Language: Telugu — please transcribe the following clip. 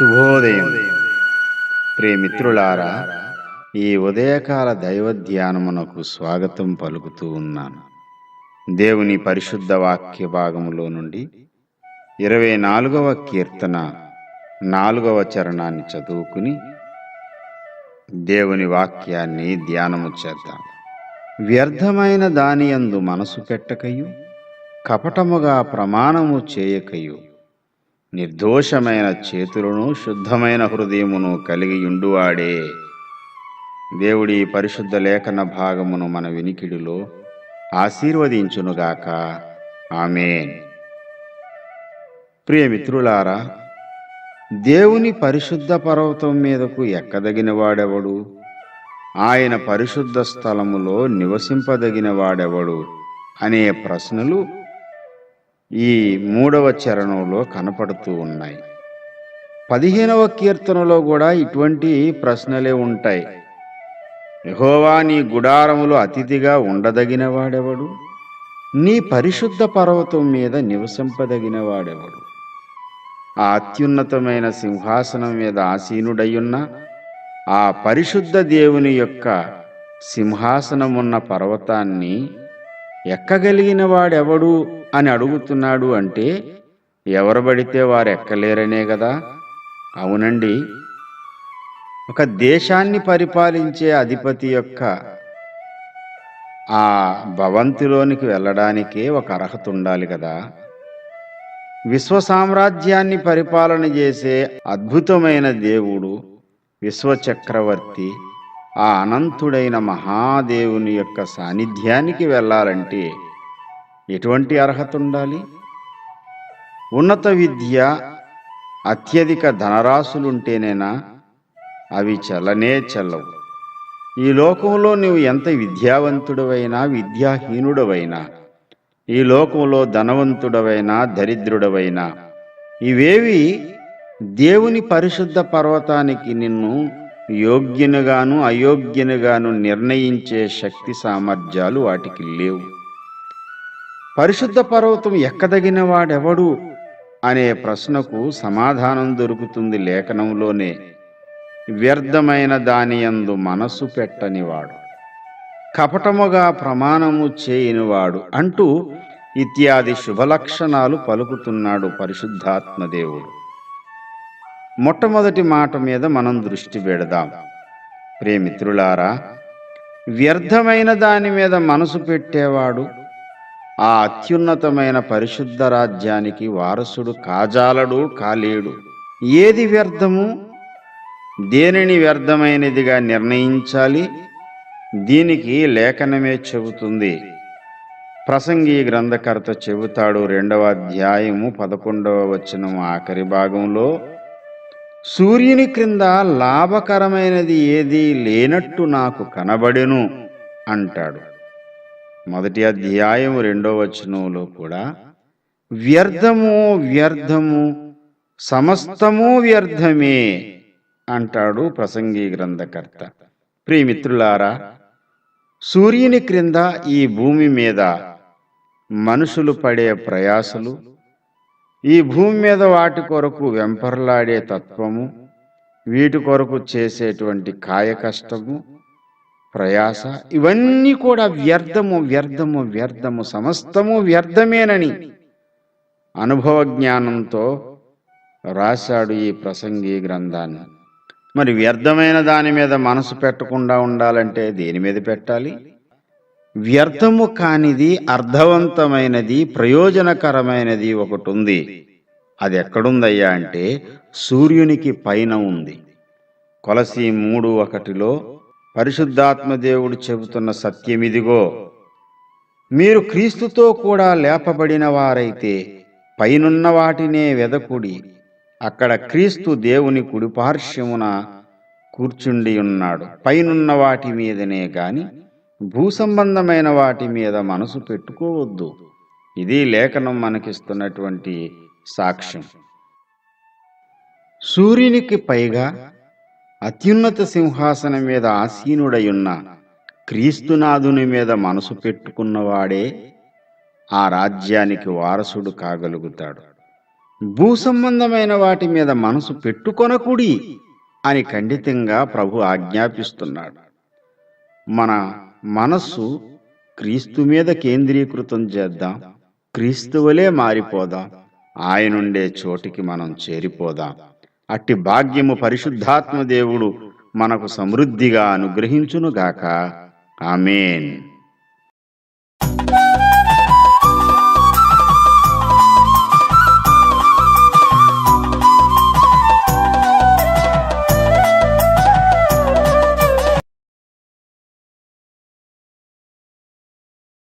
శుభోదయం ప్రియమిత్రులారా, ఈ ఉదయకాల దైవ ధ్యానమునకు స్వాగతం పలుకుతూ ఉన్నాను. దేవుని పరిశుద్ధ వాక్య భాగములో నుండి 24వ కీర్తన 4వ చరణాన్ని చదువుకుని దేవుని వాక్యాన్ని ధ్యానము చేద్దాం. వ్యర్థమైన దానియందు మనసు పెట్టకయు, కపటముగా ప్రమాణము చేయకయు, నిర్దోషమైన చేతులను శుద్ధమైన హృదయమును కలిగి ఉండువాడే. దేవుడి పరిశుద్ధ లేఖన భాగమును మన వినికిడిలో ఆశీర్వదించునుగాక. ఆమేన్. ప్రియమిత్రులారా, దేవుని పరిశుద్ధ పర్వతం మీదకు ఎక్కదగిన వాడెవడు? ఆయన పరిశుద్ధ స్థలములో నివసింపదగిన వాడెవడు అనే ప్రశ్నలు ఈ 3వ చరణంలో కనపడుతూ ఉన్నాయి. 15వ కీర్తనలో కూడా ఇటువంటి ప్రశ్నలే ఉంటాయి. యెహోవా, నీ గుడారములో అతిథిగా ఉండదగిన వాడెవడు? నీ పరిశుద్ధ పర్వతం మీద నివసింపదగిన వాడెవడు? ఆ అత్యున్నతమైన సింహాసనం మీద ఆసీనుడయ్యున్న ఆ పరిశుద్ధ దేవుని యొక్క సింహాసనమున్న పర్వతాన్ని ఎక్కగలిగిన వాడెవడు అని అడుగుతున్నాడు. అంటే ఎవరు పడితే వారు ఎక్కలేరనే కదా? అవునండి. ఒక దేశాన్ని పరిపాలించే అధిపతి యొక్క ఆ భవంతిలోనికి వెళ్ళడానికే ఒక అర్హత ఉండాలి కదా. విశ్వ సామ్రాజ్యాన్ని పరిపాలన చేసే అద్భుతమైన దేవుడు, విశ్వచక్రవర్తి, ఆ అనంతుడైన మహాదేవుని యొక్క సాన్నిధ్యానికి వెళ్ళాలంటే ఎటువంటి అర్హత ఉండాలి? ఉన్నత విద్య, అత్యధిక ధనరాశులుంటేనేనా? అవి చెల్లనే చెల్లవు. ఈ లోకంలో నువ్వు ఎంత విద్యావంతుడవైనా, విద్యాహీనుడవైనా, ఈ లోకంలో ధనవంతుడవైనా, దరిద్రుడవైనా, ఇవేవి దేవుని పరిశుద్ధ పర్వతానికి నిన్ను యోగ్యునిగాను అయోగ్యునిగాను నిర్ణయించే శక్తి సామర్థ్యాలు వాటికి లేవు. పరిశుద్ధ పర్వతం ఎక్కదగిన వాడెవడు అనే ప్రశ్నకు సమాధానం దొరుకుతుంది లేఖనంలోనే. వ్యర్థమైన దానియందు మనసు పెట్టనివాడు, కపటముగా ప్రమాణము చేయనివాడు అంటూ ఇత్యాది శుభలక్షణాలు పలుకుతున్నాడు పరిశుద్ధాత్మదేవుడు. మొట్టమొదటి మాట మీద మనం దృష్టి పెడదాం. ప్రియమిత్రులారా, వ్యర్థమైన దాని మీద మనసు పెట్టేవాడు ఆ అత్యున్నతమైన పరిశుద్ధ రాజ్యానికి వారసుడు కాజాలడు, కాలేడు. ఏది వ్యర్థము? దేనిని వ్యర్థమైనదిగా నిర్ణయించాలి? దీనికి లేఖనమే చెబుతుంది. ప్రసంగి గ్రంథకర్త చెబుతాడు, 2వ అధ్యాయము 11వ వచనం ఆఖరి భాగంలో, సూర్యుని క్రింద లాభకరమైనది ఏదీ లేనట్టు నాకు కనబడెను అంటాడు. 1వ అధ్యాయం 2వ వచనంలో కూడా వ్యర్థము వ్యర్థము సమస్తము వ్యర్థమే అంటాడు ప్రసంగి గ్రంథకర్త. ప్రియమిత్రులారా, సూర్యుని క్రింద ఈ భూమి మీద మనుషులు పడే ప్రయాసలు, ఈ భూమి మీద వాటి కొరకు వెంపర్లాడే తత్వము, వీటి కొరకు చేసేటువంటి కాయ కష్టము, ప్రయాస, ఇవన్నీ కూడా వ్యర్థము వ్యర్థము వ్యర్థము సమస్తము వ్యర్థమేనని అనుభవ జ్ఞానంతో రాశాడు ఈ ప్రసంగి గ్రంథాన్ని. మరి వ్యర్థమైన దాని మీద మనసు పెట్టకుండా ఉండాలంటే దేని మీద పెట్టాలి? వ్యర్థము కానిది, అర్థవంతమైనది, ప్రయోజనకరమైనది ఒకటి ఉంది. అది ఎక్కడుందయ్యా అంటే సూర్యునికి పైన ఉంది. కొలసీ 3:1లో పరిశుద్ధాత్మదేవుడు చెబుతున్న సత్యమిదిగో, మీరు క్రీస్తుతో కూడా లేపబడిన వారైతే పైనున్న వాటినే వెదకుడి, అక్కడ క్రీస్తు దేవుని కుడిపార్శ్వమున కూర్చుండి ఉన్నాడు. పైనున్న వాటి మీదనే గాని భూసంబంధమైన వాటి మీద మనసు పెట్టుకోవద్దు. ఇది లేఖనం మనకిస్తున్నటువంటి సాక్ష్యం. సూర్యునికి పైగా అత్యున్నత సింహాసనం మీద ఆసీనుడయున్న క్రీస్తునాథుని మీద మనసు పెట్టుకున్నవాడే ఆ రాజ్యానికి వారసుడు కాగలుగుతాడు. భూ సంబంధమైన వాటి మీద మనసు పెట్టుకొనకుడి అని ఖండితంగా ప్రభు ఆజ్ఞాపిస్తున్నాడు. మన మనస్సు క్రీస్తు మీద కేంద్రీకృతం చేద్దాం. క్రీస్తువలే మారిపోదాం. ఆయనుండే చోటికి మనం చేరిపోదాం. అట్టి భాగ్యము పరిశుద్ధాత్మ దేవుడు మనకు సమృద్ధిగా అనుగ్రహించునుగాక. ఆమేన్.